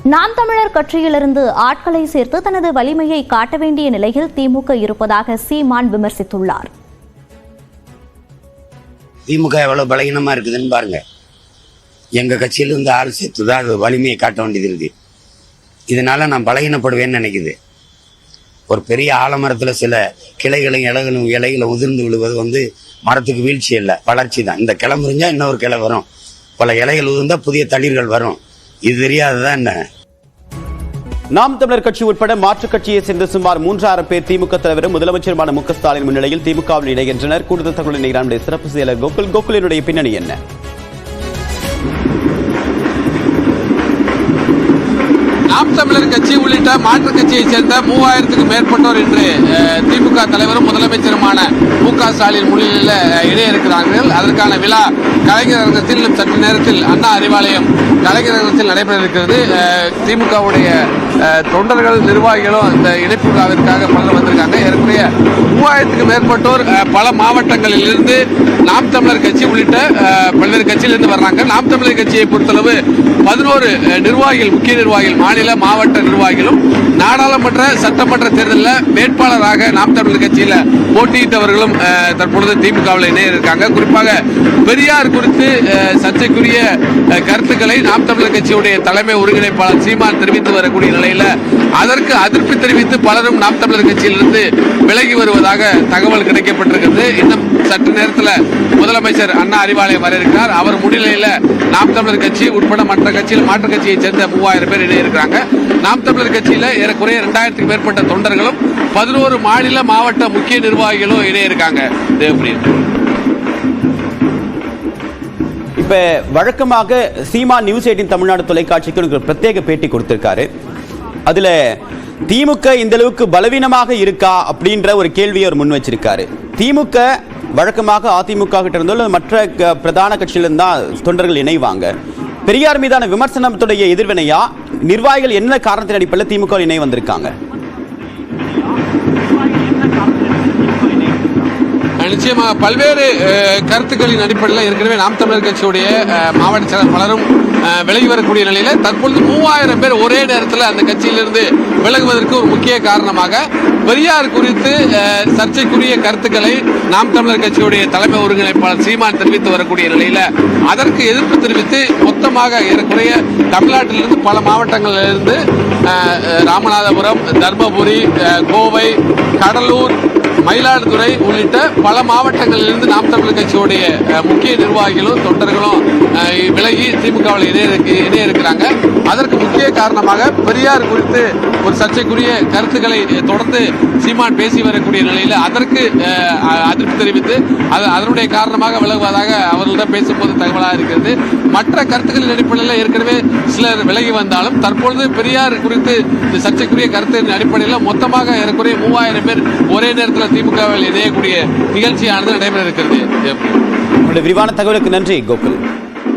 நாம் தமிழர் கட்சியிலிருந்து ஆட்களை சேர்த்து தனது வலிமையை காட்ட வேண்டிய நிலையில் திமுக இருப்பதாக சீமான் விமர்சித்துள்ளார். திமுக எவ்வளவு பலகீனமா இருக்குதுன்னு பாருங்க. எங்க கட்சியிலிருந்து ஆள் சேர்த்துதான் அது வலிமையை காட்ட வேண்டியது இருக்கு. இதனால நான் பலகீனப்படுவேன்னு நினைக்குது. ஒரு பெரிய ஆலமரத்துல சில கிளைகளும் இலைகளும் உதிர்ந்து விழுவது மரத்துக்கு வீழ்ச்சி இல்லை, வளர்ச்சி தான். இந்த கிளை முறிஞ்சா இன்னொரு கிளை வரும், பல இலைகள் உதிர்ந்தா புதிய தளிர்கள் வரும். இது தெரியாததான் என்ன? நாம் தமிழர் கட்சி உட்பட மாற்றுக் கட்சியை சேர்ந்த சுமார் 3000 பேர் திமுக தலைவரும் முதலமைச்சருமான மு க ஸ்டாலின் முன்னிலையில் திமுகவில் இணைகின்றனர். கூடுதல் தகவல் சிறப்பு செயலர் கோகுலினுடைய பின்னணி என்ன? நாம் தமிழர் கட்சி உள்ளிட்ட மாற்றுக் கட்சியை சேர்ந்த 3000க்கும் மேற்பட்டோர் இன்று திமுக தலைவரும் முதலமைச்சருமான மு க ஸ்டாலின் முன்னிலையில் இணைய இருக்கிறார்கள். அதற்கான விழா கலைஞர் அரங்கத்தில் இன்னும் சற்று நேரத்தில் அண்ணா அறிவாலயம் கலைஞர் அரங்கத்தில் நடைபெற இருக்கிறது. திமுகவுடைய தொண்டர்கள் நிர்வாகிகளும் இந்த இணைப்பு விழாவிற்காக பலர் வந்திருக்காங்க. ஏற்கனவே 3000க்கும் மேற்பட்டோர் பல மாவட்டங்களில் இருந்து நாம் தமிழர் கட்சி உள்ளிட்ட பல்வேறு கட்சியிலிருந்து வர்றாங்க. நாம் தமிழர் கட்சியை பொறுத்தளவு 11 நிர்வாகிகள், முக்கிய நிர்வாகிகள், மாநில மாவட்ட நிர்வாகிகளும் நாடாளுமன்ற சட்டமன்ற தேர்தலில் வேட்பாளராக நாம் தமிழர் கட்சியில் போட்டியிட்டவர்களும் தற்பொழுது திமுகவில் இணைய இருக்காங்க. குறிப்பாக பெரியார் குறித்து சர்ச்சைக்குரிய கருத்துக்களை நாம் தமிழர் கட்சியுடைய தலைமை ஒருங்கிணைப்பாளர் சீமான் தெரிவித்து வரக்கூடிய நிலையில் அதற்கு அதிருப்தி தெரிவித்து பலரும் நாம் தமிழர் கட்சியிலிருந்து விலகி வருவதாக தகவல் கிடைக்கப்பட்டிருக்கிறது. இன்னும் சற்று நேரத்தில் முதலமைச்சர் அண்ணா அறிவாலயம் வர இருக்கிறார். அவர் முன்னிலையில் நாம் தமிழர் கட்சி உட்பட மற்ற கட்சியில் மாற்றுக் கட்சியை சேர்ந்த 3000 பேர் இணைய இருக்கிறாங்க. நாம் தமிழர் கட்சியில் ஏறக்குறைய 2000க்கும் மேற்பட்ட தொண்டர்களும் 11 மாநில மாவட்ட முக்கிய நிர்வாகிகளும் இணைய இருக்காங்க. இப்ப வழக்கமாக சீமான் நியூஸ் 18 தமிழ்நாடு தொலைக்காட்சிக்கு பிரத்யேக பேட்டி கொடுத்திருக்காரு. அதுல திமுக இந்த அளவுக்கு பலவீனமாக இருக்கா அப்படின்ற ஒரு கேள்வியை அவர் முன் வச்சிருக்காரு. திமுக வழக்கமாக அதிமுக கிட்ட இருந்தோ மற்ற பிரதான கட்சியிலிருந்து தான் தொண்டர்கள் இணைவாங்க. பெரியார் மீதான விமர்சனத்துடைய எதிர்வினையா நிர்வாகிகள் என்ன காரணத்தின் அடிப்படையில் திமுக இணை வந்திருக்காங்க? நிச்சயமாக பல்வேறு கருத்துக்களின் அடிப்படையில் ஏற்கனவே நாம் தமிழர் கட்சியுடைய மாவட்ட செயலர் பலரும் விலகி வரக்கூடிய நிலையில் தற்பொழுது 3000 பேர் ஒரே நேரத்தில் அந்த கட்சியிலிருந்து விலகுவதற்கு ஒரு முக்கிய காரணமாக பெரியார் குறித்து சர்ச்சைக்குரிய கருத்துக்களை நாம் தமிழர் கட்சியுடைய தலைமை ஒருங்கிணைப்பாளர் சீமான் தெரிவித்து வரக்கூடிய நிலையில் அதற்கு எதிர்ப்பு தெரிவித்து மொத்தமாக ஏறக்குறைய தமிழ்நாட்டிலிருந்து பல மாவட்டங்களிலிருந்து ராமநாதபுரம், தர்மபுரி, கோவை, கடலூர், மயிலாடுதுறை உள்ளிட்ட பல மாவட்டங்களிலிருந்து நாம் தமிழர் கட்சியுடைய முக்கிய நிர்வாகிகளும் தொண்டர்களும் விலகி திமுகவில் இணைய இருக்கிறாங்க. அதற்கு முக்கிய காரணமாக பெரியார் குறித்து ஒரு சர்ச்சைக்குரிய கருத்துக்களை தொடர்ந்து சீமான் பேசி வரக்கூடிய நிலையில் அதற்கு அதிருப்தி தெரிவித்து அதனுடைய காரணமாக விலகுவதாக அவர்களிடம் பேசும்போது தகவலாக இருக்கிறது. மற்ற கருத்துக்களின் அடிப்படையில் ஏற்கனவே சிலர் விலகி வந்தாலும் தற்பொழுது பெரியார் குறித்து சர்ச்சைக்குரிய கருத்தின் அடிப்படையில் மொத்தமாக ஏறக்குறைய 3000 பேர் ஒரே நேரத்தில் திமுகவில் இணையக்கூடிய நிகழ்ச்சியானது நடைபெற இருக்கிறது. விரிவான தகவலுக்கு நன்றி கோகுல்.